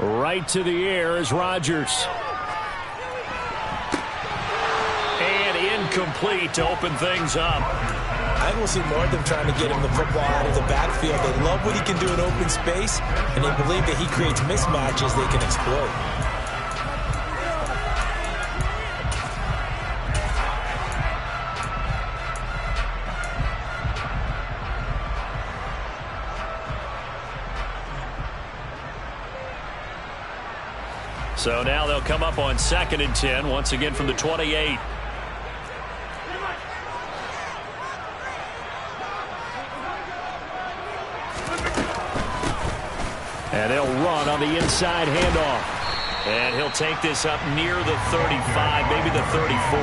Right to the air is Rodgers. And incomplete to open things up. I think we'll see more of them trying to get him the football out of the backfield. They love what he can do in open space, and they believe that he creates mismatches they can exploit. So now they'll come up on 2nd and 10, once again from the 28. And they'll run on the inside handoff. And he'll take this up near the 35, maybe the 34.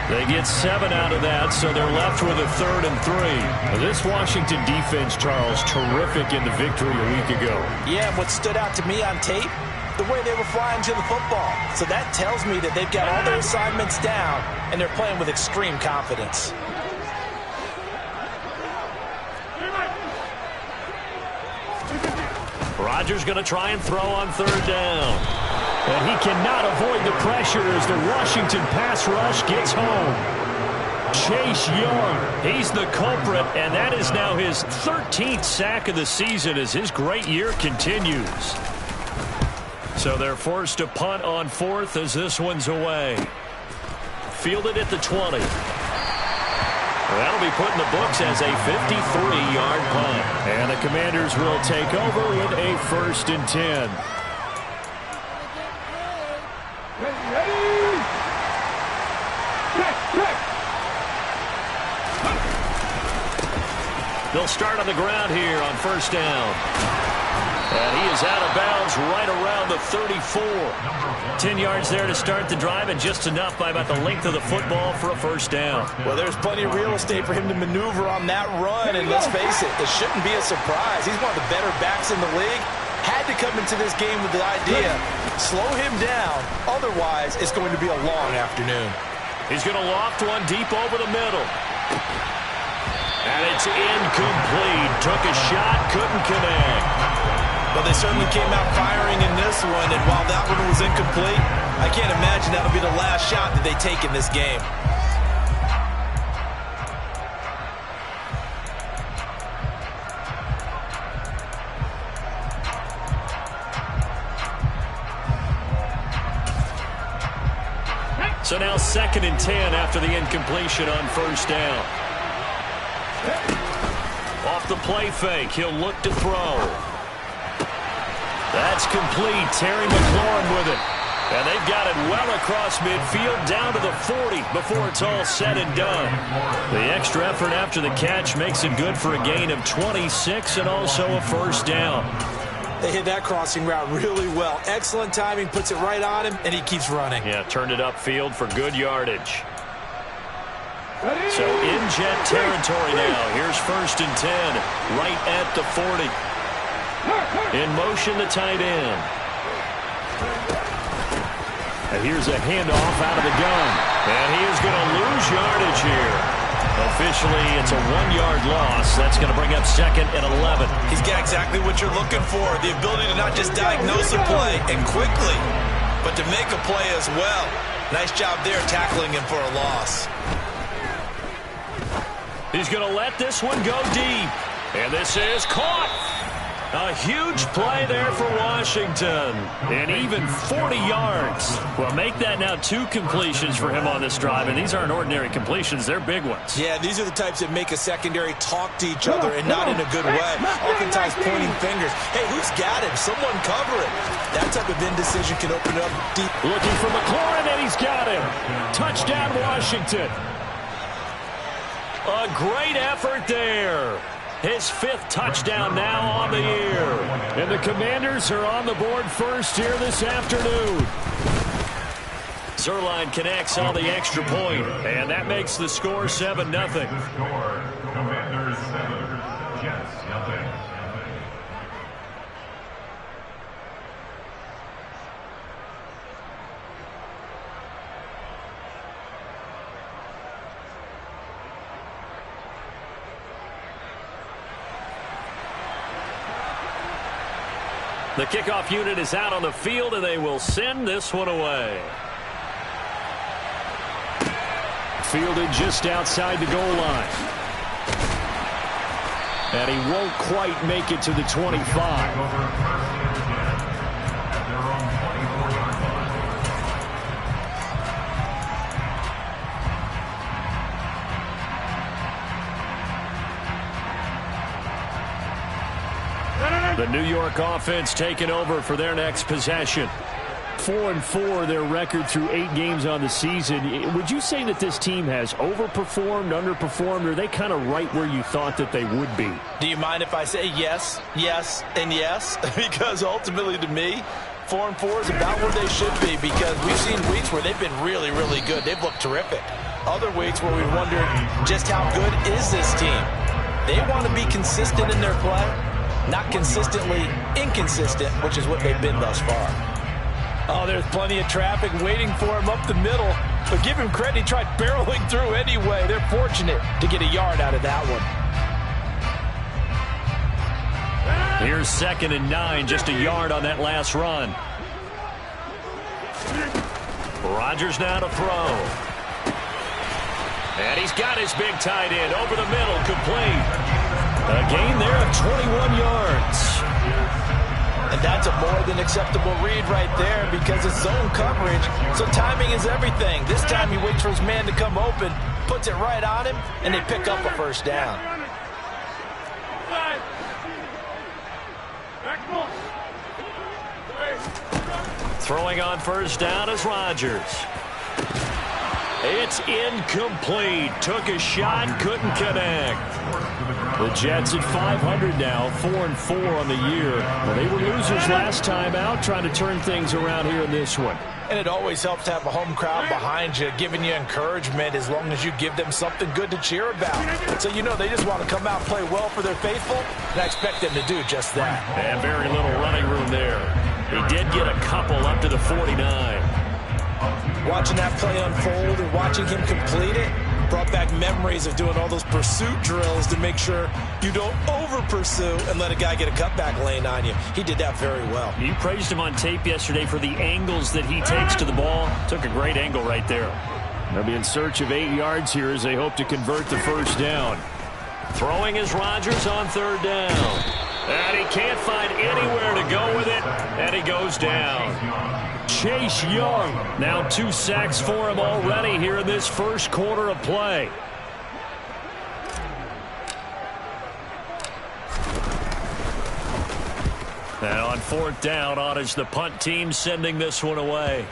They get 7 out of that, so they're left with a 3rd and 3. This Washington defense, Charles, terrific in the victory a week ago. Yeah, and what stood out to me on tape, the way they were flying to the football. So that tells me that they've got all their assignments down, and they're playing with extreme confidence. Rodgers going to try and throw on 3rd down. And he cannot avoid the pressure as the Washington pass rush gets home. Chase Young, he's the culprit, and that is now his 13th sack of the season as his great year continues. So they're forced to punt on 4th as this one's away. Fielded at the 20. That'll be put in the books as a 53-yard punt. And the Commanders will take over with a 1st and 10. They'll start on the ground here on 1st down. And he is out of bounds right around the 34. 10 yards there to start the drive, and just enough by about the length of the football for a 1st down. Well, there's plenty of real estate for him to maneuver on that run, and let's face it shouldn't be a surprise. He's one of the better backs in the league. Had to come into this game with the idea, slow him down, otherwise it's going to be a long afternoon. He's going to loft one deep over the middle. And it's incomplete. Took a shot, couldn't connect. But they certainly came out firing in this one, and while that one was incomplete, I can't imagine that'll be the last shot that they take in this game. So now 2nd and 10 after the incompletion on 1st down. Off the play fake, he'll look to throw. That's complete. Terry McLaurin with it. And they've got it well across midfield down to the 40 before it's all said and done. The extra effort after the catch makes it good for a gain of 26 and also a 1st down. They hit that crossing route really well. Excellent timing, puts it right on him, and he keeps running. Yeah, turned it upfield for good yardage. So in jet territory now. Here's 1st and 10 right at the 40. In motion, the tight end. And here's a handoff out of the gun. And he is going to lose yardage here. Officially, it's a 1-yard loss. That's going to bring up 2nd and 11. He's got exactly what you're looking for. The ability to not just diagnose a play and quickly, but to make a play as well. Nice job there tackling him for a loss. He's going to let this one go deep. And this is caught. A huge play there for Washington. And even 40 yards. Well, make that now 2 completions for him on this drive. And these aren't ordinary completions. They're big ones. Yeah, these are the types that make a secondary talk to each other and not in a good way. Oftentimes pointing fingers. Hey, who's got him? Someone cover it. That type of indecision can open up deep. Looking for McLaurin, and he's got him. Touchdown, Washington. A great effort there. His 5th touchdown now on the year. And the Commanders are on the board first here this afternoon. Zerline connects on the extra point, and that makes the score 7-0. Commanders 7, Jets nothing. The kickoff unit is out on the field, and they will send this one away. Fielded just outside the goal line. And he won't quite make it to the 25. The New York offense taking over for their next possession. 4-4 their record through 8 games on the season. Would you say that this team has overperformed, underperformed, or are they kind of right where you thought that they would be? Do you mind if I say yes, yes, and yes? Because ultimately to me, 4-4 is about where they should be, because we've seen weeks where they've been really, really good. They've looked terrific. Other weeks where we wondered just how good is this team? They want to be consistent in their play, not consistently inconsistent, which is what they've been thus far. Oh, there's plenty of traffic waiting for him up the middle. But give him credit, he tried barreling through anyway. They're fortunate to get a yard out of that one. Here's 2nd and 9, just a yard on that last run. Rodgers now to throw. And he's got his big tight end over the middle, complete. A gain there of 21 yards. And that's a more than acceptable read right there, because it's zone coverage, so timing is everything. This time he waits for his man to come open, puts it right on him, and they pick up a first down. Throwing on first down is Rodgers. It's incomplete. Took a shot, couldn't connect. The Jets at 500 now, 4-4 on the year. Well, they were losers last time out, trying to turn things around here in this one. And it always helps to have a home crowd behind you, giving you encouragement as long as you give them something good to cheer about. So you know they just want to come out and play well for their faithful, and I expect them to do just that. And very little running room there. He did get a couple up to the 49. Watching that play unfold and watching him complete it brought back memories of doing all those pursuit drills to make sure you don't over-pursue and let a guy get a cutback lane on you. He did that very well. You praised him on tape yesterday for the angles that he takes to the ball. Took a great angle right there. They'll be in search of 8 yards here as they hope to convert the first down. Throwing is Rodgers on 3rd down. And he can't find anywhere to go with it, and he goes down. Chase Young, now 2 sacks for him already here in this first quarter of play. And on 4th down, on is the punt team sending this one away.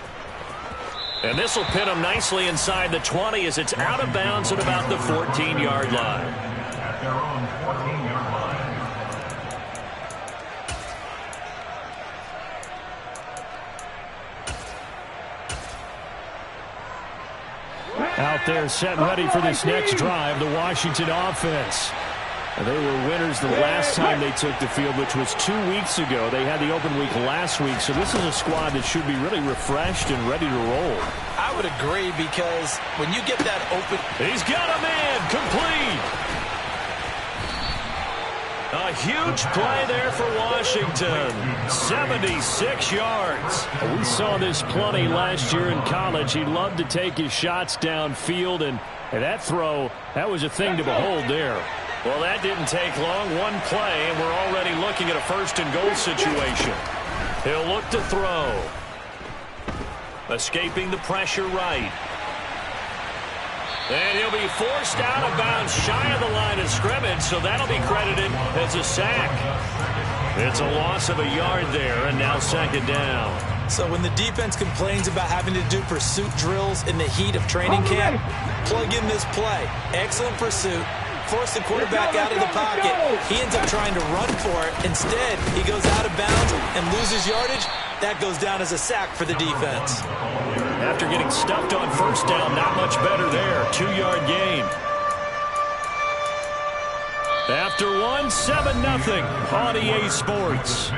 And this will pin him nicely inside the 20 as it's out of bounds at about the 14-yard line. At their own 14-yard line. Out there set and ready for this next drive, the Washington offense. They were winners the last time they took the field, which was 2 weeks ago. They had the open week last week, so this is a squad that should be really refreshed and ready to roll. I would agree, because when you get that open... He's got a man, complete. A huge play there for Washington. 76 yards. We saw this plenty last year in college. He loved to take his shots downfield, and that throw, that was a thing to behold there. Well, that didn't take long. One play, and we're already looking at a 1st and goal situation. He'll look to throw. Escaping the pressure right. And he'll be forced out of bounds shy of the line of scrimmage, so that'll be credited as a sack. It's a loss of a yard there, and now 2nd down. So when the defense complains about having to do pursuit drills in the heat of training camp, plug in this play. Excellent pursuit. Force the quarterback out of the pocket. He ends up trying to run for it. Instead, he goes out of bounds and loses yardage. That goes down as a sack for the defense. After getting stuffed on 1st down, not much better there. 2-yard gain. After one, 7-0 on EA Sports.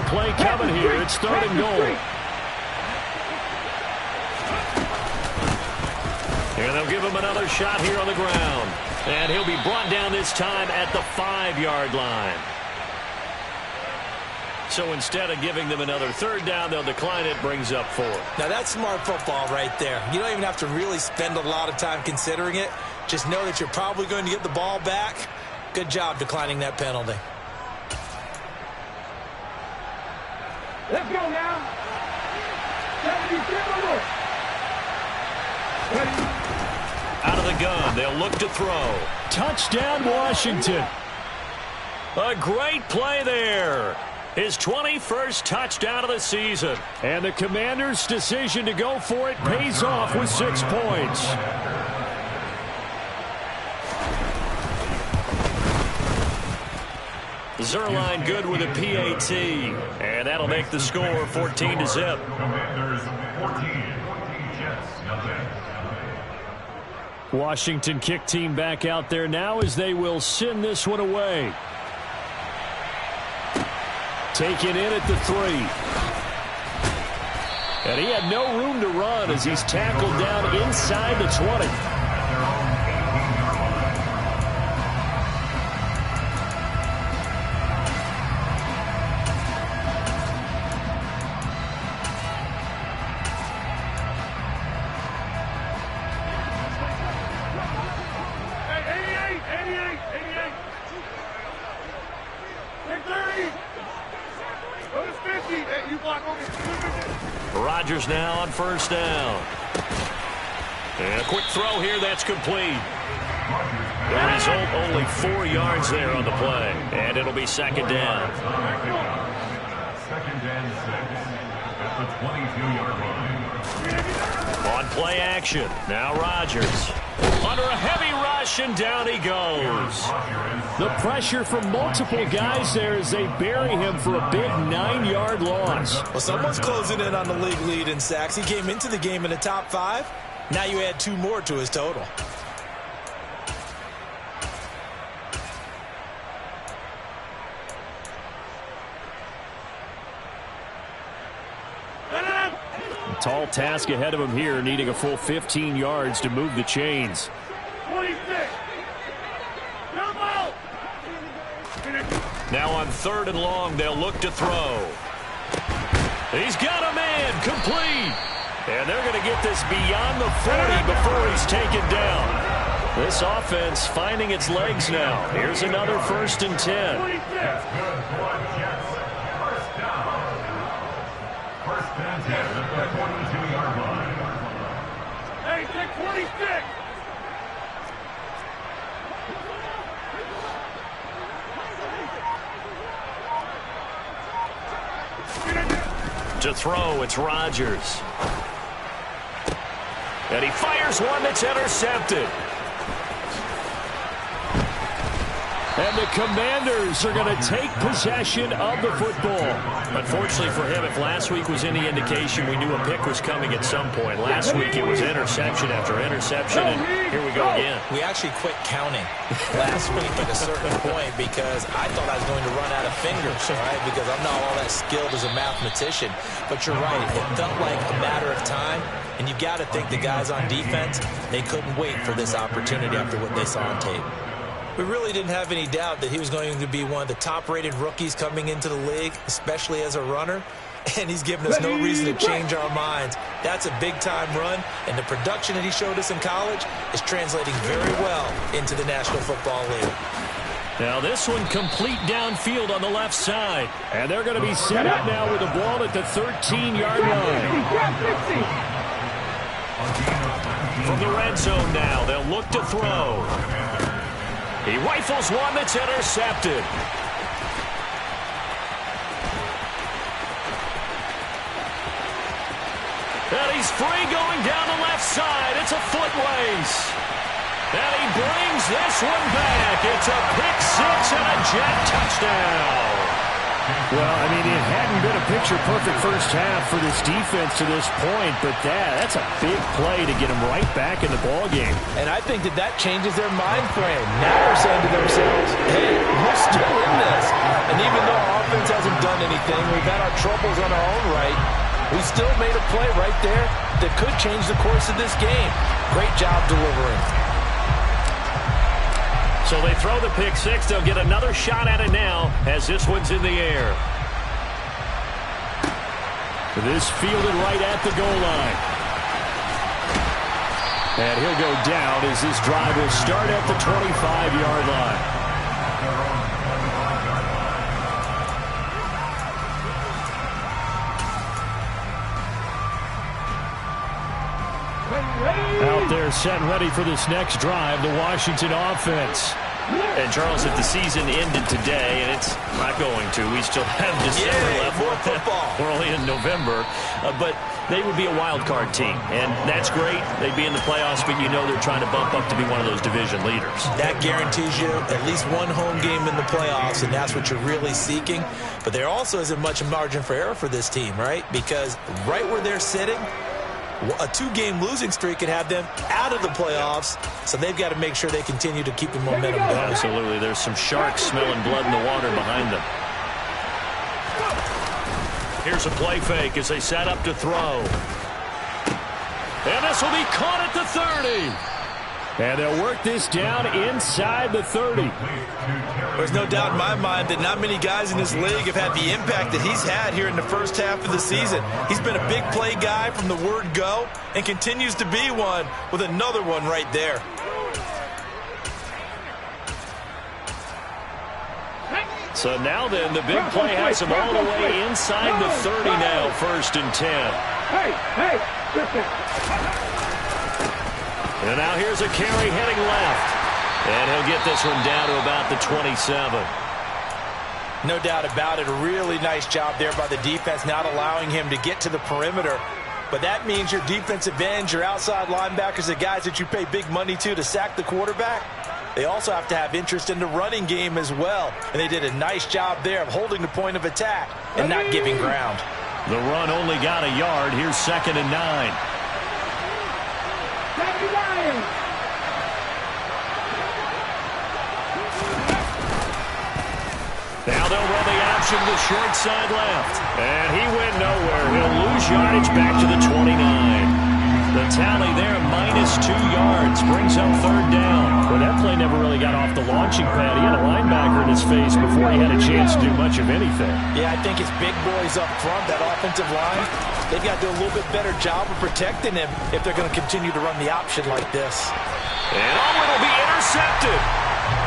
play coming here. It's 3rd and goal. And they'll give him another shot here on the ground. And he'll be brought down this time at the 5-yard line. So instead of giving them another 3rd down, they'll decline it. Brings up 4. Now, that's smart football right there. You don't even have to really spend a lot of time considering it. Just know that you're probably going to get the ball back. Good job declining that penalty. Let's go now. Out of the gun, they'll look to throw. Touchdown, Washington. A great play there. His 21st touchdown of the season. And the Commanders' decision to go for it pays off with 6 points. Zerline good with a PAT. And that'll make the score 14-0. Commanders 14. Jets nothing. Washington kick team back out there now as they will send this one away. Taken in at the 3. And he had no room to run as he's tackled down inside the 20. Rodgers now on 1st down. And a quick throw here that's complete. The result, only 4 yards there on the play. And it'll be 2nd down. 2nd and 6 at the 22-yard line. On play action. Now Rodgers. Under a heavy rush, and down he goes. The pressure from multiple guys there as they bury him for a big 9-yard loss. Well, someone's closing in on the league lead in sacks. He came into the game in the top 5. Now you add 2 more to his total. Tall task ahead of him here, needing a full 15 yards to move the chains. 26. Now on 3rd and long, they'll look to throw. He's got a man, complete. And they're going to get this beyond the 40 before he's taken down. This offense finding its legs now. Here's another 1st and 10. That's good for Jets. 1st down. 1st and 10 at the 22-yard line. Hey, take 26. To throw, it's Rodgers. And he fires one that's intercepted. And the Commanders are going to take possession of the football. Unfortunately for him, if last week was any indication, we knew a pick was coming at some point. Last week it was interception after interception, and here we go again. We actually quit counting last week at a certain point because I thought I was going to run out of fingers, right? Because I'm not all that skilled as a mathematician. But you're right, it felt like a matter of time. And you've got to think the guys on defense, they couldn't wait for this opportunity after what they saw on tape. We really didn't have any doubt that he was going to be one of the top-rated rookies coming into the league, especially as a runner. And he's given us no reason to change our minds. That's a big-time run, and the production that he showed us in college is translating very well into the National Football League. Now this one complete downfield on the left side. And they're going to be set up now with the ball at the 13-yard line. From the red zone now, they'll look to throw. He rifles one that's intercepted. And he's free going down the left side. It's a foot race. And he brings this one back. It's a pick six and a Jet touchdown. Well, I mean, it hadn't been a picture-perfect first half for this defense to this point, but that's a big play to get them right back in the ballgame. And I think that changes their mind frame. Now they're saying to themselves, hey, we're still in this. And even though our offense hasn't done anything, we've had our troubles on our own right, we still made a play right there that could change the course of this game. Great job delivering. So they throw the pick six. They'll get another shot at it now as this one's in the air. This fielded right at the goal line. And he'll go down as this drive will start at the 25-yard line. Out there set and ready for this next drive, the Washington offense. And, Charles, if the season ended today, and it's not going to, we still have December left. More football. We're only in November. But they would be a wild card team, and that's great. They'd be in the playoffs, but you know they're trying to bump up to be one of those division leaders. That guarantees you at least one home game in the playoffs, and that's what you're really seeking. But there also isn't much margin for error for this team, right? Because right where they're sitting, a two-game losing streak could have them out of the playoffs, so they've got to make sure they continue to keep the momentum going. Absolutely. There's some sharks smelling blood in the water behind them. Here's a play fake as they set up to throw. And this will be caught at the 30. And they'll work this down inside the 30. There's no doubt in my mind that not many guys in this league have had the impact that he's had here in the first half of the season. He's been a big play guy from the word go and continues to be one with another one right there. So now then, the big play has him all the way inside the 30 now, 1st and 10. Hey, listen. And now here's a carry heading left. And he'll get this one down to about the 27. No doubt about it. A really nice job there by the defense, not allowing him to get to the perimeter. But that means your defensive ends, your outside linebackers, the guys that you pay big money to sack the quarterback, they also have to have interest in the running game as well. And they did a nice job there of holding the point of attack and not giving ground. The run only got a yard. Here's 2nd and 9. Now they'll run the option to the short side left. And he went nowhere. He'll lose yardage back to the 29. The tally there, -2 yards, brings up 3rd down. Well, that play never really got off the launching pad. He had a linebacker in his face before he had a chance to do much of anything. Yeah, I think his big boys up front, that offensive line, they've got to do a little bit better job of protecting him if they're going to continue to run the option like this. And it'll be intercepted.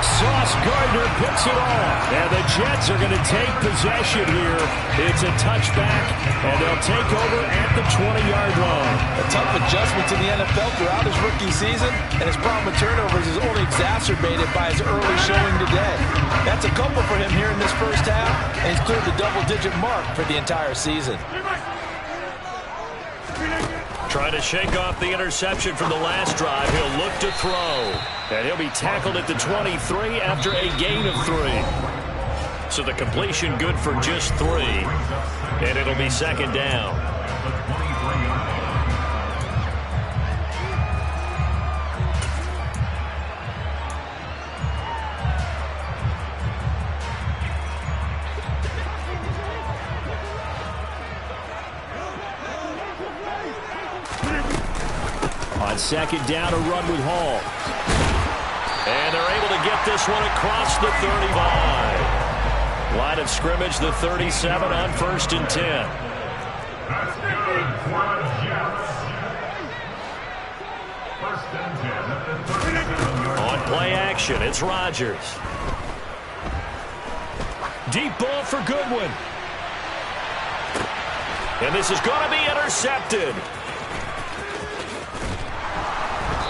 Sauce Gardner picks it off. And the Jets are going to take possession here. It's a touchback, and they'll take over at the 20-yard line. A tough adjustment to the NFL throughout his rookie season, and his problem with turnovers is only exacerbated by his early showing today. That's a couple for him here in this first half, and he's cleared the double-digit mark for the entire season. Trying to shake off the interception from the last drive. He'll look to throw. And he'll be tackled at the 23 after a gain of 3. So the completion good for just 3. And it'll be 2nd down. On 2nd down, a run with Hall. And they're able to get this one across the 35. Line of scrimmage, the 37 on 1st and 10. That's good for the Jets. 1st and 10 at the 37-yard line. On play action, it's Rodgers. Deep ball for Goodwin. And this is going to be intercepted.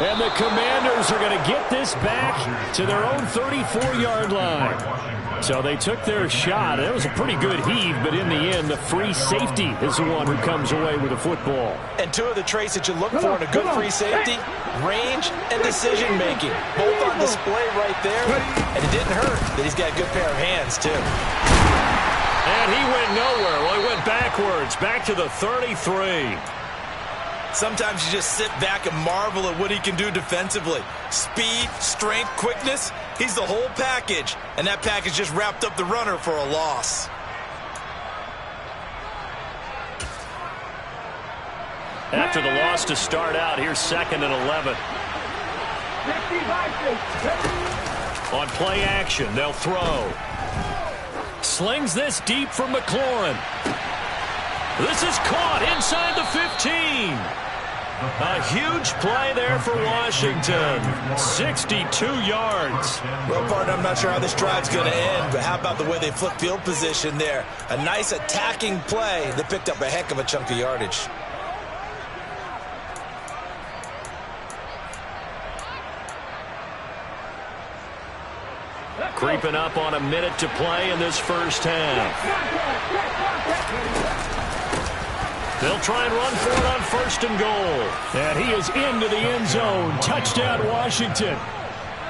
And the Commanders are going to get this back to their own 34-yard line. So they took their shot. It was a pretty good heave, but in the end, the free safety is the one who comes away with the football. And two of the traits that you look for in a good free safety, range and decision-making. Both on display right there. And it didn't hurt that he's got a good pair of hands, too. And he went nowhere. Well, he went backwards, back to the 33. Sometimes you just sit back and marvel at what he can do defensively. Speed, strength, quickness, he's the whole package. And that package just wrapped up the runner for a loss. After the loss to start out, here's 2nd and 11. On play action, they'll throw. Slings this deep for McLaurin. This is caught inside the 15. A huge play there for Washington. 62 yards. Well, partner, I'm not sure how this drive's going to end, but how about the way they flip field position there? A nice attacking play that picked up a heck of a chunk of yardage. Creeping up on a minute to play in this first half. They'll try and run for it on 1st and goal. And he is into the end zone. Touchdown, Washington.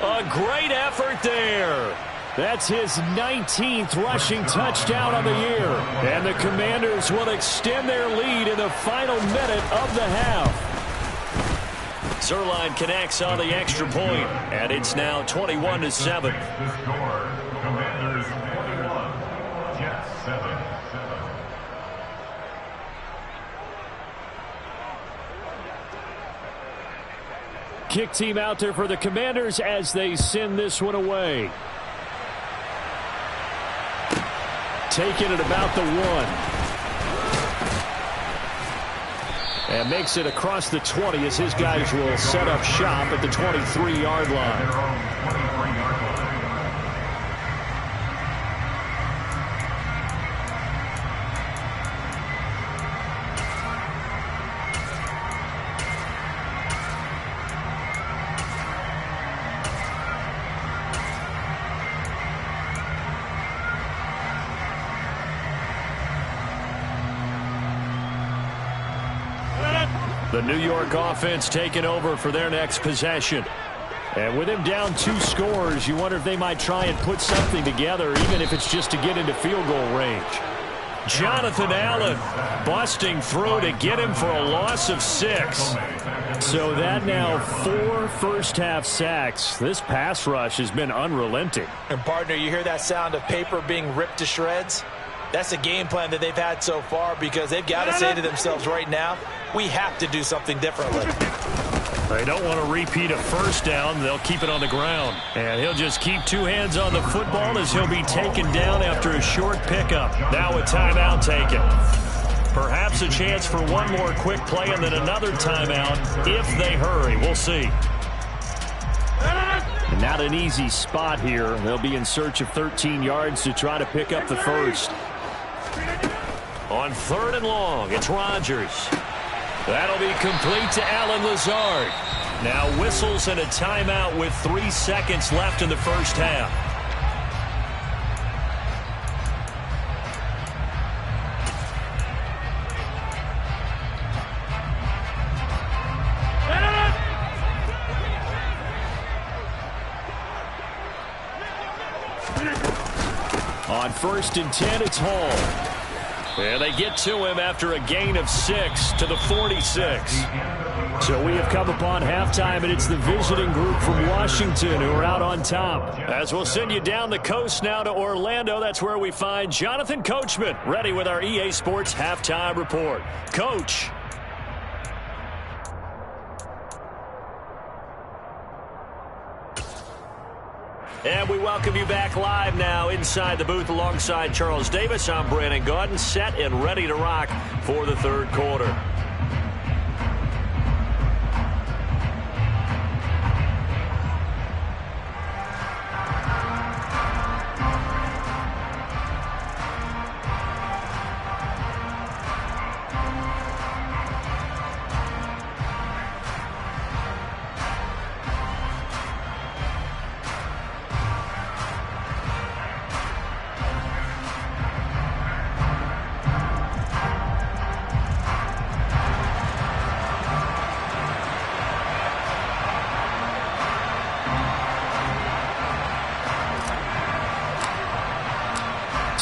A great effort there. That's his 19th rushing touchdown of the year. And the Commanders will extend their lead in the final minute of the half. Zerline connects on the extra point, and it's now 21-7. The score, Commanders 21, Jets 7. Kick team out there for the Commanders as they send this one away. Taking it about the 1. And makes it across the 20 as his guys will set up shop at the 23-yard line. The New York offense taking over for their next possession. And with him down 2 scores, you wonder if they might try and put something together, even if it's just to get into field goal range. Jonathan Allen busting through to get him for a loss of 6. So that now 4 first-half sacks. This pass rush has been unrelenting. And, partner, you hear that sound of paper being ripped to shreds? That's a game plan that they've had so far because they've got to say to themselves right now, we have to do something differently. They don't want to repeat a first down. They'll keep it on the ground. And he'll just keep 2 hands on the football as he'll be taken down after a short pickup. Now a timeout taken. Perhaps a chance for one more quick play and then another timeout if they hurry. We'll see. And not an easy spot here. They'll be in search of 13 yards to try to pick up the first. On 3rd and long, it's Rodgers. That'll be complete to Allen Lazard. Now whistles and a timeout with 3 seconds left in the first half. On 1st and 10, it's Hall. And they get to him after a gain of 6 to the 46. So we have come upon halftime, and it's the visiting group from Washington who are out on top. As we'll send you down the coast now to Orlando, that's where we find Jonathan Coachman, ready with our EA Sports Halftime Report. Coach. And we welcome you back live now inside the booth alongside Charles Davis. I'm Brandon Gaudin, set and ready to rock for the 3rd quarter.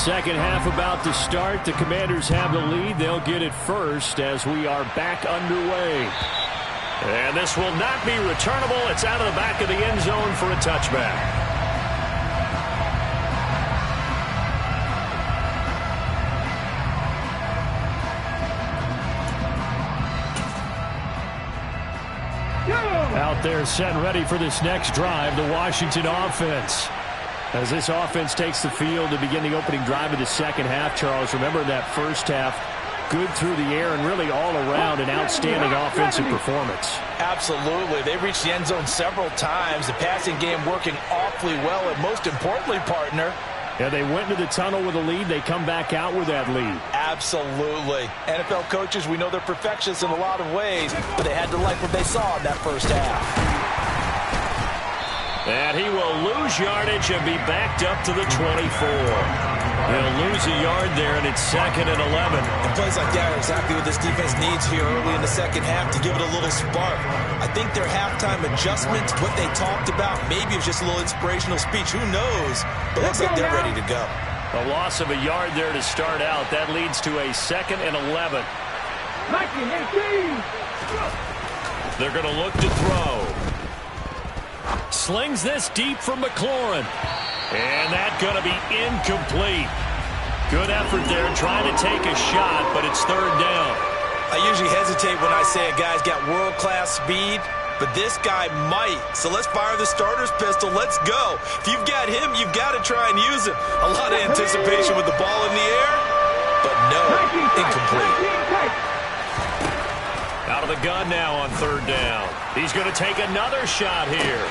Second half about to start. The Commanders have the lead. They'll get it first as we are back underway. And this will not be returnable. It's out of the back of the end zone for a touchback. Out there set and ready for this next drive, the Washington offense. As this offense takes the field to begin the opening drive of the second half, Charles, remember that first half, good through the air and really all around an outstanding offensive performance. Absolutely. They reached the end zone several times. The passing game working awfully well, and most importantly, partner, yeah, they went into the tunnel with a lead. They come back out with that lead. Absolutely. NFL coaches, we know they're perfectionists in a lot of ways, but they had to like what they saw in that first half. And he will lose yardage and be backed up to the 24. He'll lose a yard there, and it's 2nd and 11. And plays like that are exactly what this defense needs here early in the second half to give it a little spark. I think their halftime adjustments, what they talked about, maybe it was just a little inspirational speech. Who knows? But looks like they're ready to go. A loss of a yard there to start out. That leads to a 2nd and 11. They're going to look to throw. Slings this deep from McLaurin. And that's going to be incomplete. Good effort there trying to take a shot, but it's 3rd down. I usually hesitate when I say a guy's got world-class speed, but this guy might. So let's fire the starter's pistol. Let's go. If you've got him, you've got to try and use him. A lot of anticipation with the ball in the air, but no, incomplete. Out of the gun now on 3rd down. He's going to take another shot here.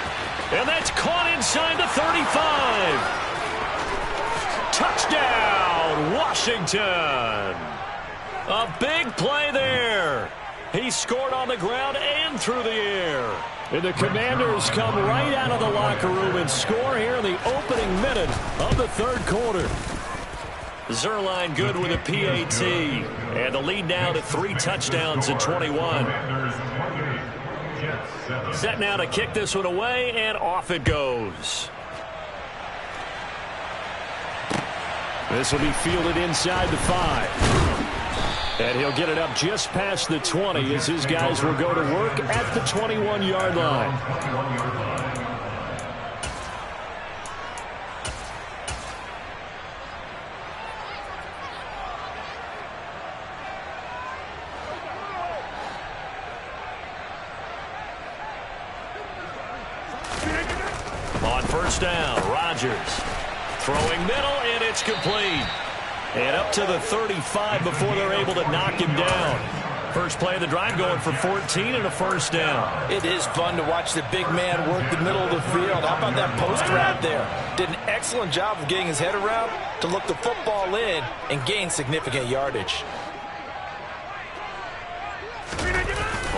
And that's caught inside the 35. Touchdown, Washington. A big play there. He scored on the ground and through the air. And the Commanders come right out of the locker room and score here in the opening minute of the 3rd quarter. Zerline good with a PAT. And the lead now to 3 touchdowns at 21. Set now to kick this one away, and off it goes. This will be fielded inside the 5. And he'll get it up just past the 20 as his guys will go to work at the 21-yard line. On 1st down, Rodgers throwing middle, and it's complete. And up to the 35 before they're able to knock him down. First play of the drive going for 14 and a 1st down. It is fun to watch the big man work the middle of the field. How about that post route there? Did an excellent job of getting his head around to look the football in and gain significant yardage.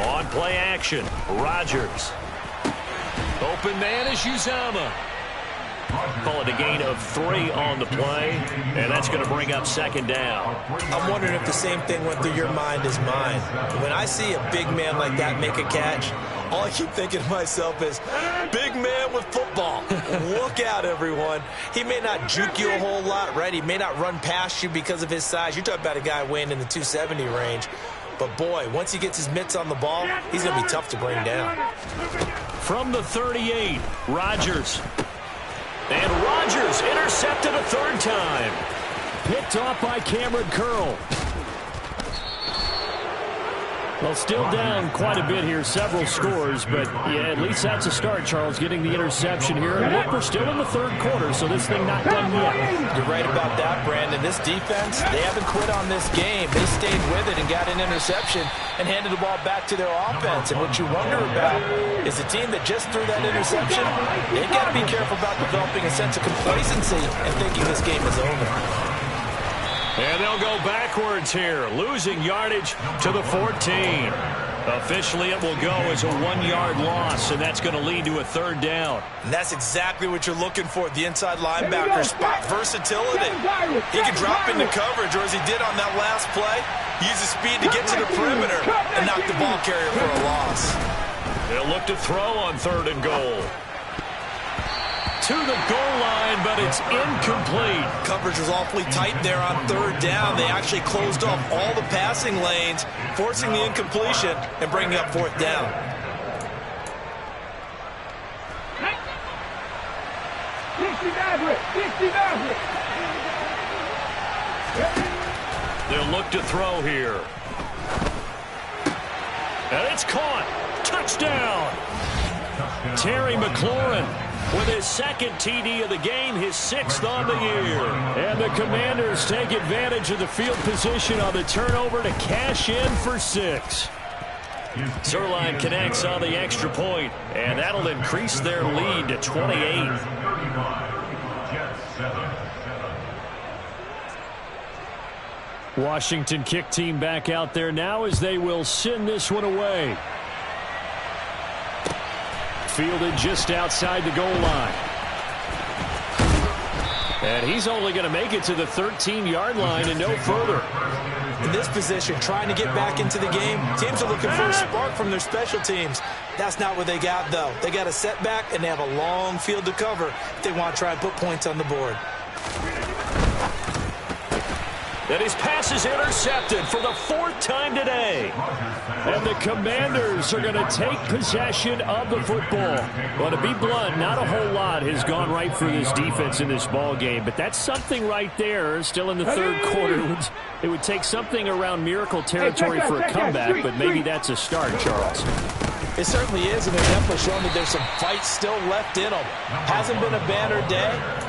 On play action, Rodgers. Open man is Uzama. Call it a gain of 3 on the play, and that's going to bring up 2nd down. I'm wondering if the same thing went through your mind as mine. When I see a big man like that make a catch, all I keep thinking to myself is, big man with football. Look out, everyone. He may not juke you a whole lot, right? He may not run past you because of his size. You're talking about a guy weighing in the 270 range. But, boy, once he gets his mitts on the ball, he's going to be tough to bring down. From the 38, Rodgers. And Rodgers intercepted a 3rd time. Picked off by Cameron Curl. Well, still down quite a bit here, several scores, but yeah, at least that's a start, Charles, getting the interception here. And look, we're still in the 3rd quarter, so this thing not done yet. You're right about that, Brandon. This defense, they haven't quit on this game. They stayed with it and got an interception and handed the ball back to their offense. And what you wonder about is a team that just threw that interception, they've got to be careful about developing a sense of complacency and thinking this game is over. And they'll go backwards here, losing yardage to the 14. Officially, it will go as a 1-yard loss, and that's going to lead to a 3rd down. And that's exactly what you're looking for, the inside linebacker spot versatility. He can drop into coverage, or as he did on that last play, use his speed to get to the perimeter and knock the ball carrier for a loss. They'll look to throw on 3rd and goal. to the goal line, but it's incomplete. Coverage was awfully tight there on third down. They actually closed off all the passing lanes, forcing the incompletion and bringing up fourth down. They'll look to throw here. And it's caught. Touchdown. Terry McLaurin with his second TD of the game, his sixth on the year. And the Commanders take advantage of the field position on the turnover to cash in for 6. Zerline connects on the extra point, and that'll increase their lead to 28. Washington kick team back out there now as they will send this one away. Fielded just outside the goal line. And he's only going to make it to the 13-yard line and no further. In this position, trying to get back into the game, teams are looking for a spark from their special teams. That's not what they got, though. They got a setback, and they have a long field to cover if they want to try and put points on the board. And his pass is intercepted for the 4th time today. And the Commanders are going to take possession of the football. Well, to be blunt, not a whole lot has gone right for this defense in this ball game, but that's something right there. Still in the third quarter. It would take something around miracle territory for a comeback, but maybe that's a start, Charles. It certainly is, and they're definitely showing that there's some fight still left in them. Hasn't been a banner day,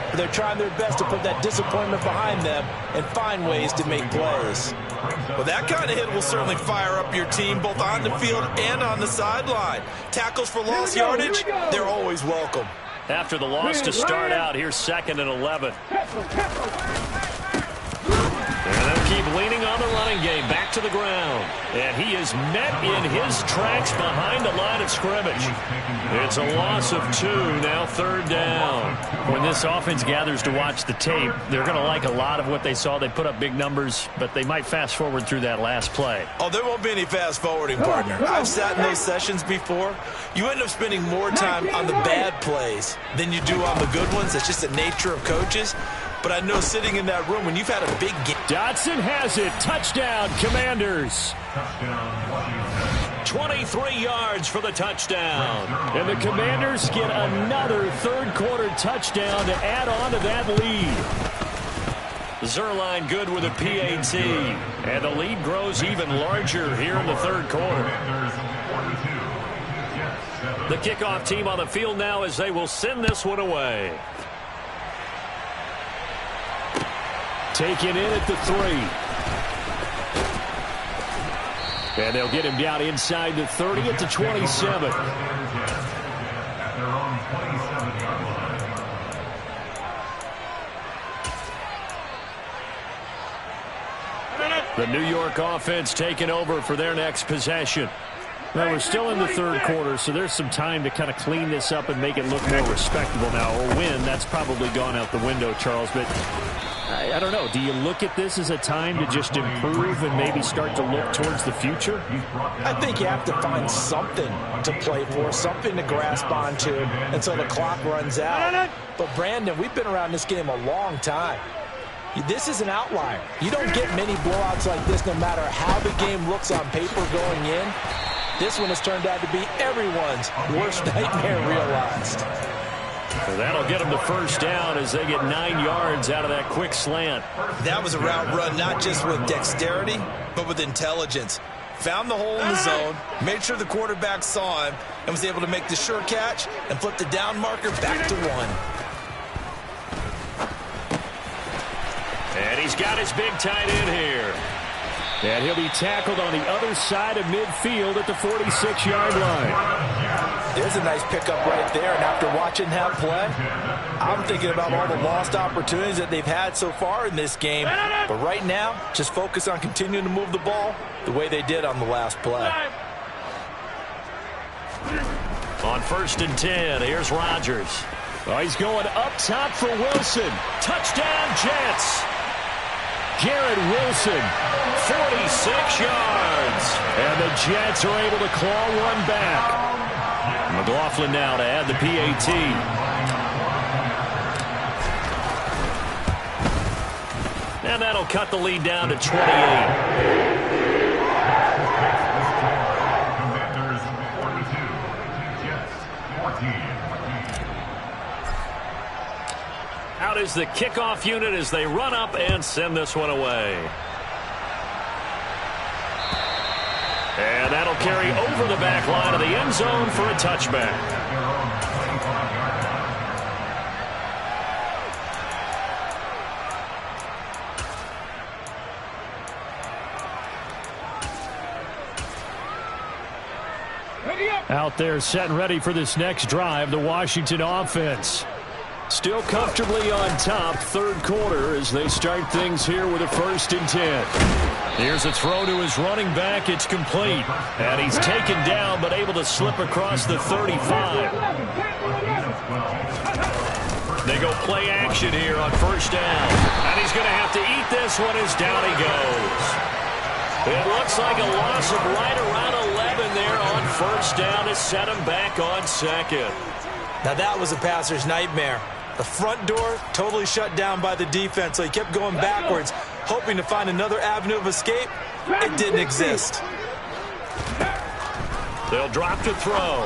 but they're trying their best to put that disappointment behind them and find ways to make plays. Well, that kind of hit will certainly fire up your team both on the field and on the sideline. Tackles for lost yardage, they're always welcome. After the loss to start out, here's 2nd and 11. And they'll keep leaning on the running game back to the ground. And he is met in his tracks behind the line of scrimmage. It's a loss of 2, now 3rd down. When this offense gathers to watch the tape, they're going to like a lot of what they saw. They put up big numbers, but they might fast forward through that last play. Oh, there won't be any fast forwarding, partner. I've sat in those sessions before. You end up spending more time on the bad plays than you do on the good ones. It's just the nature of coaches. But I know sitting in that room when you've had a big game. Dotson has it. Touchdown, Commanders. 23 yards for the touchdown. And the Commanders get another third-quarter touchdown to add on to that lead. Zerline good with a PAT. And the lead grows even larger here in the third quarter. The kickoff team on the field now as they will send this one away. Taken in at the 3. And they'll get him down inside the 30 at the 27. The New York offense taking over for their next possession. Well, we're still in the third quarter, so there's some time to kind of clean this up and make it look more respectable now. Or win, that's probably gone out the window, Charles. But I don't know. Do you look at this as a time to just improve and maybe start to look towards the future? I think you have to find something to play for, something to grasp onto until the clock runs out. But, Brandon, we've been around this game a long time. This is an outlier. You don't get many blowouts like this no matter how the game looks on paper going in. This one has turned out to be everyone's worst nightmare realized. Well, that'll get them the first down as they get 9 yards out of that quick slant. That was a route run not just with dexterity, but with intelligence. Found the hole in the zone, made sure the quarterback saw him, and was able to make the sure catch and flip the down marker back to 1. And he's got his big tight end here. And he'll be tackled on the other side of midfield at the 46-yard line. There's a nice pickup right there, and after watching that play, I'm thinking about all the lost opportunities that they've had so far in this game. But right now, just focus on continuing to move the ball the way they did on the last play. On 1st and 10, here's Rodgers. Oh, he's going up top for Wilson. Touchdown, Jets. Garrett Wilson, 46 yards. And the Jets are able to claw one back. McLaughlin now to add the PAT. And that'll cut the lead down to 28. Commanders 42, Jets 14. Out is the kickoff unit as they run up and send this one away. And that'll carry over the back line of the end zone for a touchback. Out there set and ready for this next drive, the Washington offense. Still comfortably on top, third quarter, as they start things here with a 1st and 10. Here's a throw to his running back. It's complete. And he's taken down, but able to slip across the 35. They go play action here on 1st down. And he's going to have to eat this one as down he goes. It looks like a loss of right around 11 there on 1st down to set him back on 2nd. Now that was a passer's nightmare. The front door totally shut down by the defense, so he kept going backwards, hoping to find another avenue of escape. It didn't exist. They'll drop to throw.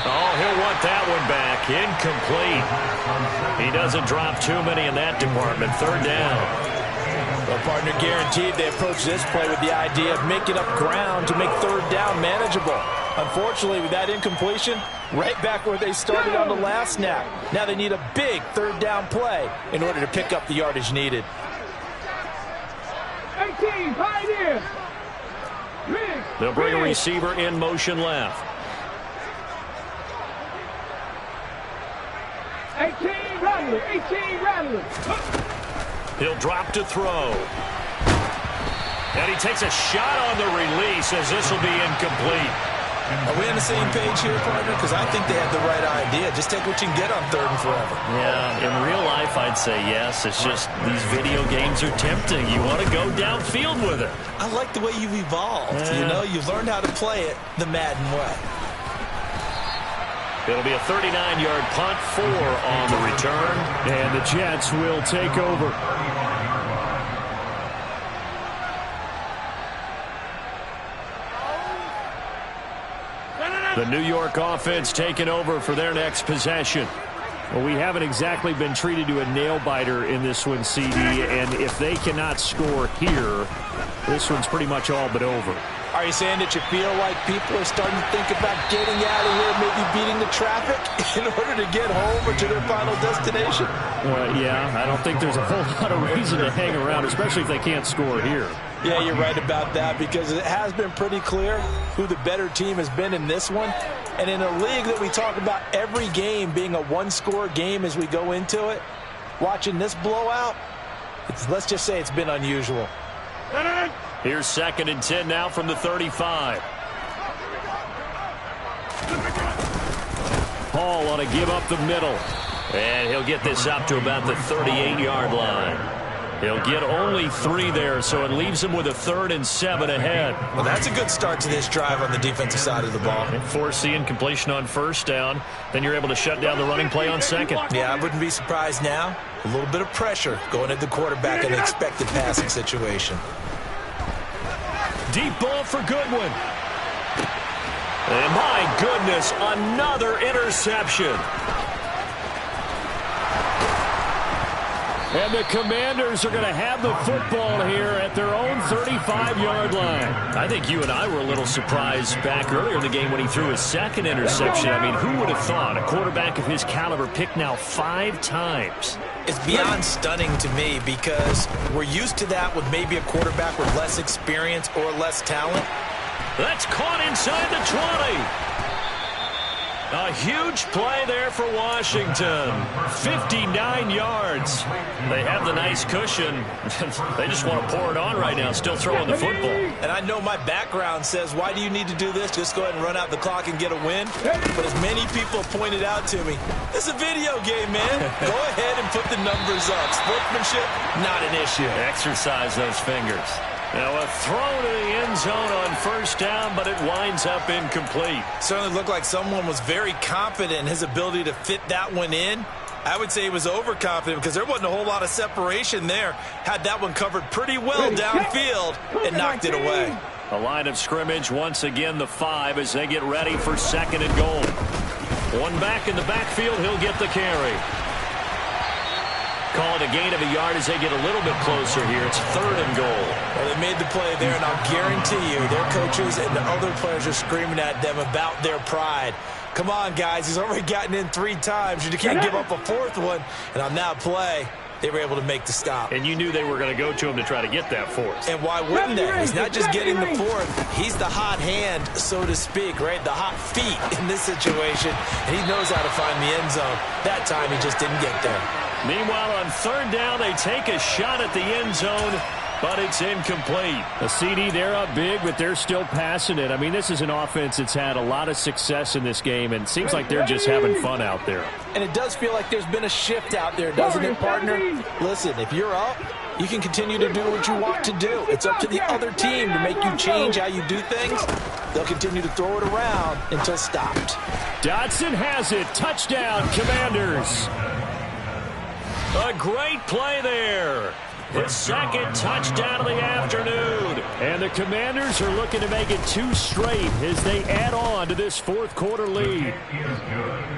Oh, he'll want that one back. Incomplete. He doesn't drop too many in that department. 3rd down. Well, partner, guaranteed they approach this play with the idea of making up ground to make 3rd down manageable. Unfortunately, with that incompletion, right back where they started on the last snap. Now they need a big 3rd down play in order to pick up the yardage needed. 18, pioneer. They'll bring a receiver in motion left. 18, Rattler. 18, Rattler. He'll drop to throw. And he takes a shot on the release as this will be incomplete. Are we on the same page here, partner? Because I think they have the right idea. Just take what you can get on 3rd and forever. Yeah, in real life, I'd say yes. It's just these video games are tempting. You want to go downfield with it. I like the way you've evolved. Yeah. You know, you've learned how to play it the Madden way. It'll be a 39-yard punt, 4 on the return. And the Jets will take over. The New York offense taking over for their next possession. Well, we haven't exactly been treated to a nail-biter in this one, CD, and if they cannot score here, this one's pretty much all but over. Are you saying that you feel like people are starting to think about getting out of here, maybe beating the traffic in order to get home or to their final destination? Well, yeah, I don't think there's a whole lot of reason to hang around, especially if they can't score here. Yeah, you're right about that, because it has been pretty clear who the better team has been in this one. And in a league that we talk about every game being a one-score game as we go into it, watching this blowout, let's just say it's been unusual. Here's 2nd and 10 now from the 35. Hall on a give up the middle. And he'll get this up to about the 38-yard line. He'll get only 3 there, so it leaves him with a 3rd and 7 ahead. Well, that's a good start to this drive on the defensive side of the ball. And force the incompletion on 1st down. Then you're able to shut down the running play on 2nd. Yeah, I wouldn't be surprised now. A little bit of pressure going at the quarterback in an expected passing situation. Deep ball for Goodwin. And my goodness, another interception. And the Commanders are going to have the football here at their own 35-yard line. I think you and I were a little surprised back earlier in the game when he threw his 2nd interception. I mean, who would have thought a quarterback of his caliber picked now 5 times? It's beyond stunning to me, because we're used to that with maybe a quarterback with less experience or less talent. That's caught inside the 20. A huge play there for Washington. 59 yards. They have the nice cushion. They just want to pour it on right now, still throwing the football. And I know my background says, why do you need to do this? Just go ahead and run out the clock and get a win. But as many people have pointed out to me, it's a video game, man. Go ahead and put the numbers up. Sportsmanship, not an issue. Exercise those fingers. Now a throw to the end zone on 1st down, but it winds up incomplete. Certainly looked like someone was very confident in his ability to fit that one in. I would say he was overconfident because there wasn't a whole lot of separation there. Had that one covered pretty well downfield and knocked it away. A line of scrimmage, once again the 5 as they get ready for 2nd and goal. One back in the backfield, he'll get the carry. Call it a gain of a yard as they get a little bit closer here. It's 3rd and goal. Well, they made the play there, and I'll guarantee you their coaches and the other players are screaming at them about their pride. Come on, guys. He's already gotten in 3 times. You can't give up a 4th one. And on that play, they were able to make the stop. And you knew they were going to go to him to try to get that 4th. And why wouldn't they? He's not just getting the 4th. He's the hot hand, so to speak, right? The hot feet in this situation. And he knows how to find the end zone. That time, he just didn't get there. Meanwhile, on 3rd down, they take a shot at the end zone, but it's incomplete. A CD, they're up big, but they're still passing it. I mean, this is an offense that's had a lot of success in this game, and it seems like they're just having fun out there. And it does feel like there's been a shift out there, doesn't it, partner? Listen, if you're up, you can continue to do what you want to do. It's up to the other team to make you change how you do things. They'll continue to throw it around until stopped. Dodson has it. Touchdown, Commanders. A great play there. His 2nd touchdown of the afternoon. And the Commanders are looking to make it 2 straight as they add on to this 4th quarter lead.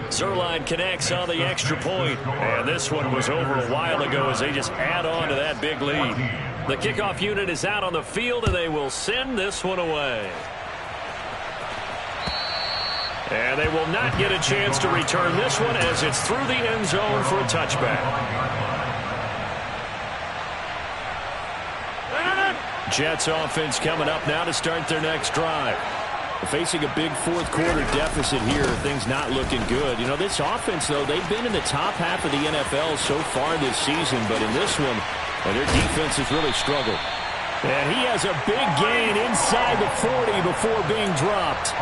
Zerline connects on the extra point. And this one was over a while ago as they just add on to that big lead. The kickoff unit is out on the field, and they will send this one away. And they will not get a chance to return this one as it's through the end zone for a touchback. Jets offense coming up now to start their next drive. Facing a big 4th quarter deficit here, things not looking good. You know, this offense, though, they've been in the top half of the NFL so far this season, but in this one, their defense has really struggled. And he has a big gain inside the 40 before being dropped.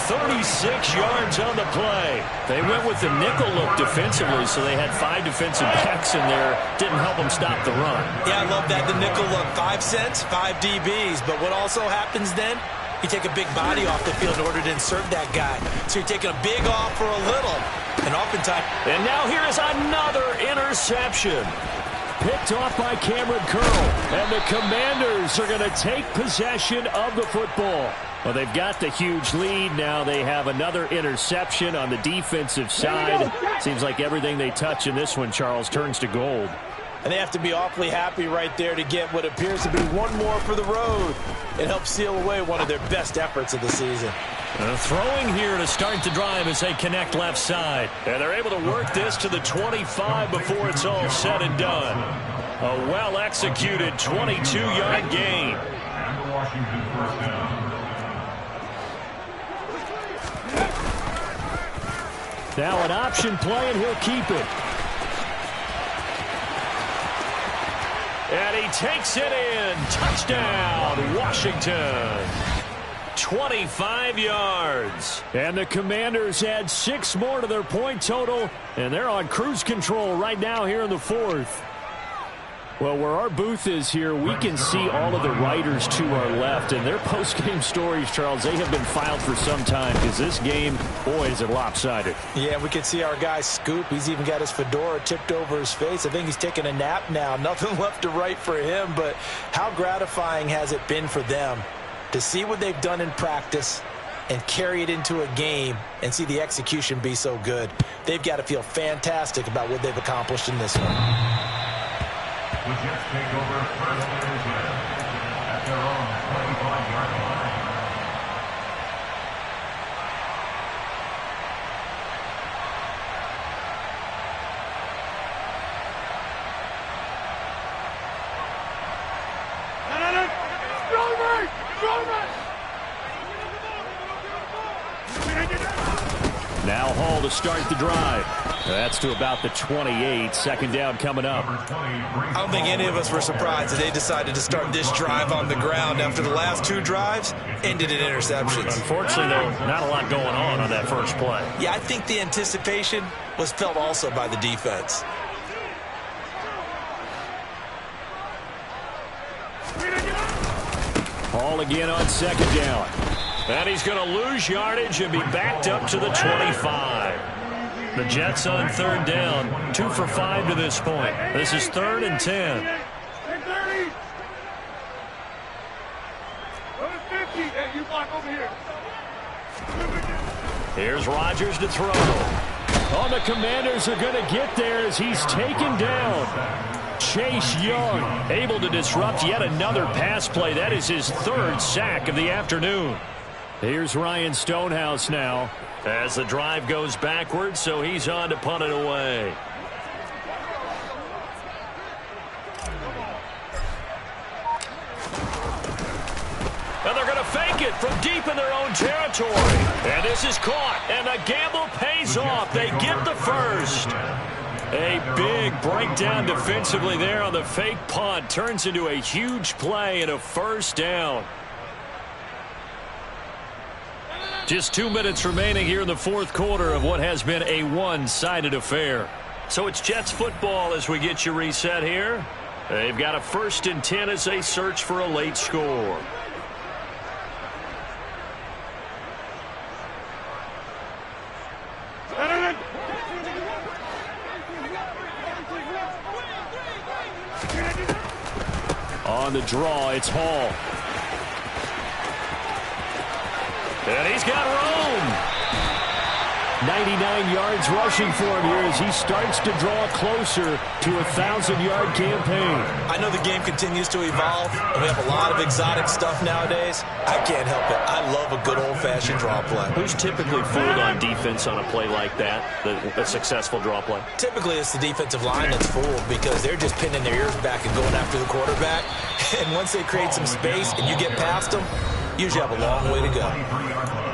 36 yards on the play. They went with the nickel look defensively, so they had 5 defensive backs in there. Didn't help them stop the run. Yeah, I love that. The nickel look, 5 cents, 5 DBs. But what also happens then, you take a big body off the field in order to insert that guy. So you're taking a big off for a little. And oftentimes. And now here is another interception. Picked off by Cameron Curl. And the Commanders are going to take possession of the football. Well, they've got the huge lead. Now they have another interception on the defensive side. Seems like everything they touch in this one, Charles, turns to gold. And they have to be awfully happy right there to get what appears to be one more for the road. It helps seal away one of their best efforts of the season. Throwing here to start the drive as they connect left side. And they're able to work this to the 25 before it's all said and done. A well-executed 22-yard gain. And the Washington 1st down. Now an option play, and he'll keep it. And he takes it in. Touchdown, Washington. 25 yards. And the Commanders add 6 more to their point total, and they're on cruise control right now here in the 4th. Well, where our booth is here, we can see all of the writers to our left, and their post-game stories, Charles, they have been filed for some time because this game, boy, is it lopsided. Yeah, we can see our guy Scoop. He's even got his fedora tipped over his face. I think he's taking a nap now. Nothing left to write for him, but how gratifying has it been for them to see what they've done in practice and carry it into a game and see the execution be so good. They've got to feel fantastic about what they've accomplished in this one. The Jets take over first and 10 at their own 25-yard line. Now Hall to start the drive. That's to about the 28. 2nd down coming up. I don't think any of us were surprised that they decided to start this drive on the ground after the last 2 drives ended in interceptions. Unfortunately, though, not a lot going on that first play. Yeah, I think the anticipation was felt also by the defense. Hall again on 2nd down. And he's going to lose yardage and be backed up to the 25. The Jets on third down, 2 for 5 to this point. This is 3rd and 10. Here's Rodgers to throw. Oh, the Commanders are going to get there as he's taken down. Chase Young able to disrupt yet another pass play. That is his 3rd sack of the afternoon. Here's Ryan Stonehouse now as the drive goes backwards, so he's on to punt it away. And they're going to fake it from deep in their own territory. And this is caught, and the gamble pays off. They get the first. A big breakdown defensively there on the fake punt. Turns into a huge play and a first down. Just 2 minutes remaining here in the 4th quarter of what has been a one-sided affair. So it's Jets football as we get you reset here. They've got a 1st and 10 as they search for a late score. On the draw, it's Hall. And he's got room. 99 yards rushing for him here as he starts to draw closer to a 1,000-yard campaign. I know the game continues to evolve, and we have a lot of exotic stuff nowadays. I can't help it. I love a good old-fashioned draw play. Who's typically fooled on defense on a play like that, a successful draw play? Typically, it's the defensive line that's fooled because they're just pinning their ears back and going after the quarterback. And once they create some space and you get past them, you usually have a long way to go.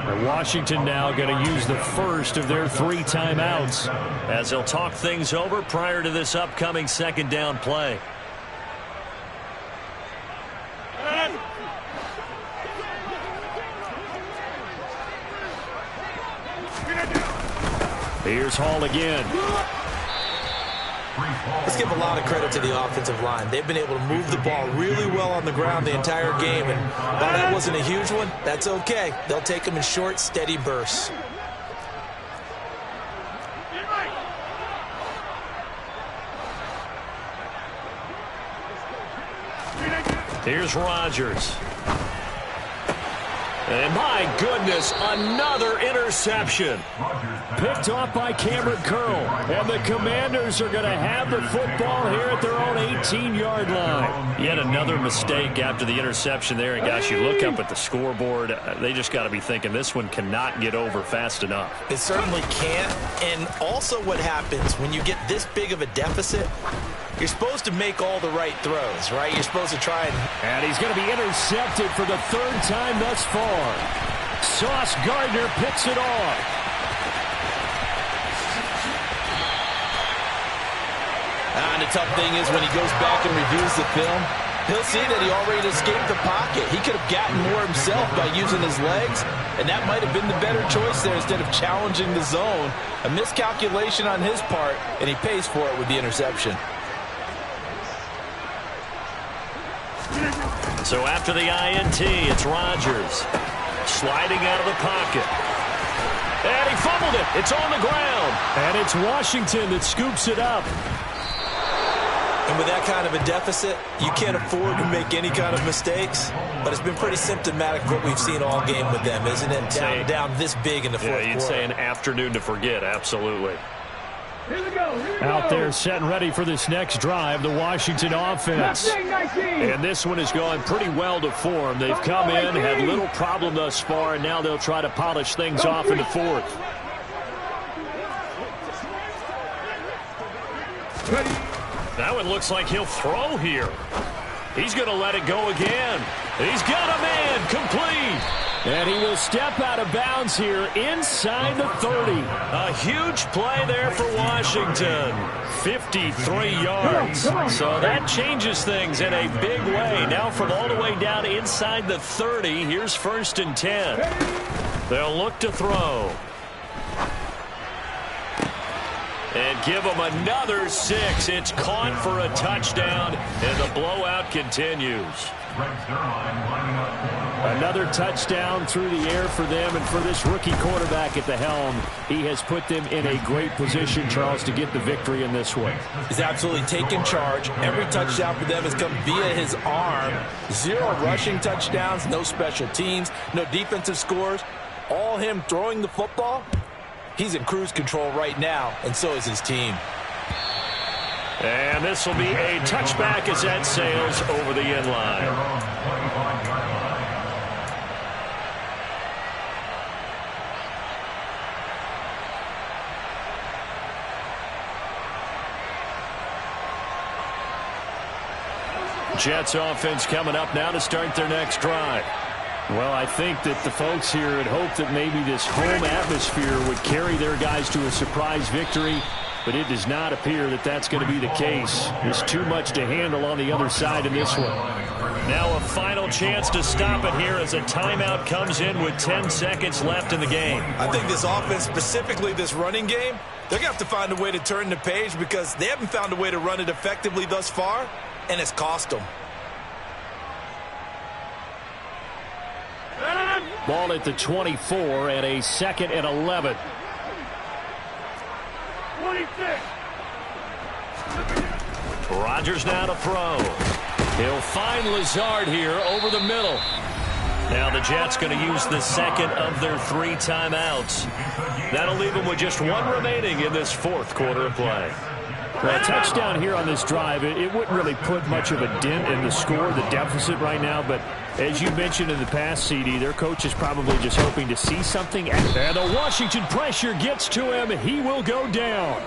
And Washington now going to use the first of their 3 timeouts as they'll talk things over prior to this upcoming 2nd down play. Here's Hall again. Let's give a lot of credit to the offensive line. They've been able to move the ball really well on the ground the entire game. And while that wasn't a huge one, that's okay. They'll take them in short, steady bursts. Here's Rodgers. And my goodness, another interception. Picked off by Cameron Curl. And the Commanders are going to have the football here at their own 18-yard line. Yet another mistake after the interception there. And gosh, you look up at the scoreboard, they just got to be thinking this one cannot get over fast enough. It certainly can't. And also what happens when you get this big of a deficit, you're supposed to make all the right throws, right? You're supposed to try and he's going to be intercepted for the 3rd time thus far. Sauce Gardner picks it off. And the tough thing is when he goes back and reviews the film, he'll see that he already escaped the pocket. He could have gotten more himself by using his legs, and that might have been the better choice there instead of challenging the zone. A miscalculation on his part, and he pays for it with the interception. So after the INT, it's Rodgers sliding out of the pocket. And he fumbled it. It's on the ground. And it's Washington that scoops it up. And with that kind of a deficit, you can't afford to make any kind of mistakes. But it's been pretty symptomatic of what we've seen all game with them, isn't it? Down this big in the 4th quarter. You'd say an afternoon to forget, absolutely. Here we go. Out there setting ready for this next drive, the Washington offense. And this one has gone pretty well to form. They've come in, had little problem thus far, and now they'll try to polish things off in the 4th. That one looks like he'll throw here. He's going to let it go again. He's got a man complete. And he will step out of bounds here inside the 30. A huge play there for Washington. 53 yards. So that changes things in a big way. Now from all the way down inside the 30, here's 1st and 10. They'll look to throw. And give them another 6. It's caught for a touchdown, and the blowout continues. Another touchdown through the air for them, and for this rookie quarterback at the helm, he has put them in a great position, Charles, to get the victory in this one. He's absolutely taken charge. Every touchdown for them has come via his arm. 0 rushing touchdowns, no special teams, no defensive scores. All him throwing the football. He's in cruise control right now, and so is his team. And this will be a touchback as that sails over the end line. Jets offense coming up now to start their next drive. Well, I think that the folks here had hoped that maybe this home atmosphere would carry their guys to a surprise victory, but it does not appear that that's going to be the case. There's too much to handle on the other side in this one. Now a final chance to stop it here as a timeout comes in with 10 seconds left in the game. I think this offense, specifically this running game, they're going to have to find a way to turn the page because they haven't found a way to run it effectively thus far, and it's cost them. Ball at the 24 and a 2nd and 11. 26. Rodgers now to throw. He'll find Lazard here over the middle. Now the Jets going to use the 2nd of their 3 timeouts. That'll leave them with just 1 remaining in this 4th quarter of play. Well, a touchdown here on this drive, it wouldn't really put much of a dent in the score, the deficit right now. But as you mentioned in the past, CD, their coach is probably just hoping to see something. And the Washington pressure gets to him. He will go down.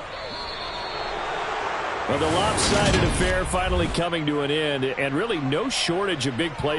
Well, the lopsided affair finally coming to an end, and really no shortage of big plays.